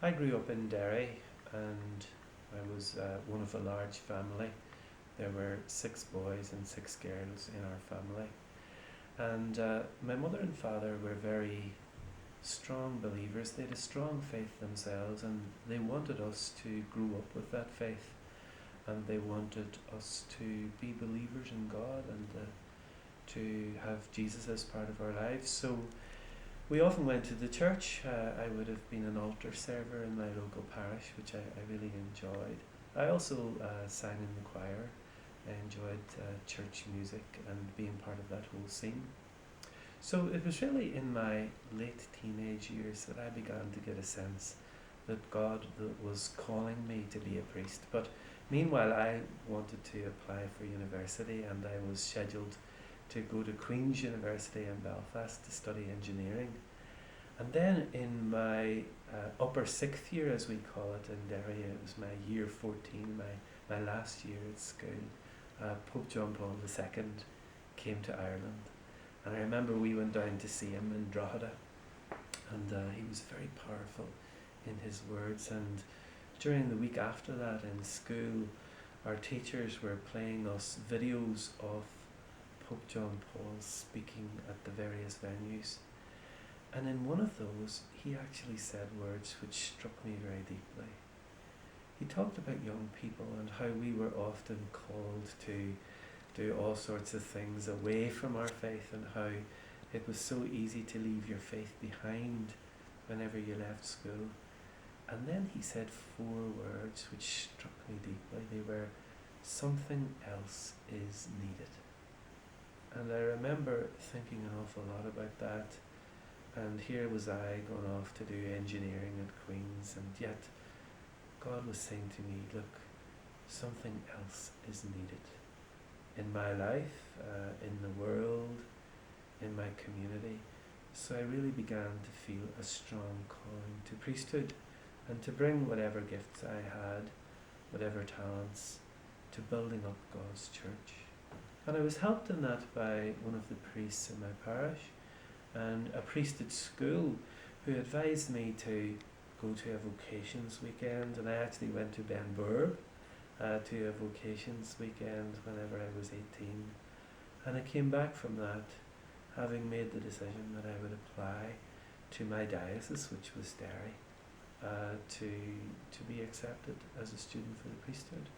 I grew up in Derry, and I was one of a large family. There were 6 boys and 6 girls in our family. And my mother and father were very strong believers. They had a strong faith themselves, and they wanted us to grow up with that faith. And they wanted us to be believers in God and to have Jesus as part of our lives. So we often went to the church. I would have been an altar server in my local parish, which I really enjoyed. I also sang in the choir. I enjoyed church music and being part of that whole scene. So it was really in my late teenage years that I began to get a sense that God was calling me to be a priest. But meanwhile, I wanted to apply for university, and I was scheduled to go to Queen's University in Belfast to study engineering. And then in my upper 6th year, as we call it in Derry, it was my year 14, my last year at school, Pope John Paul II came to Ireland. And I remember we went down to see him in Drogheda, and he was very powerful in his words. And during the week after that in school, our teachers were playing us videos of Pope John Paul speaking at the various venues. And in one of those, he actually said words which struck me very deeply. He talked about young people and how we were often called to do all sorts of things away from our faith, and how it was so easy to leave your faith behind whenever you left school. And then he said 4 words which struck me deeply. They were, "Something else is needed." And I remember thinking an awful lot about that. And here was I going off to do engineering at Queen's, and yet God was saying to me, look, something else is needed in my life, in the world, in my community. So I really began to feel a strong calling to priesthood, and to bring whatever gifts I had, whatever talents, to building up God's church. And I was helped in that by one of the priests in my parish, and a priest at school who advised me to go to a vocations weekend. And I actually went to Benburb to a vocations weekend whenever I was 18. And I came back from that having made the decision that I would apply to my diocese, which was Derry, to be accepted as a student for the priesthood.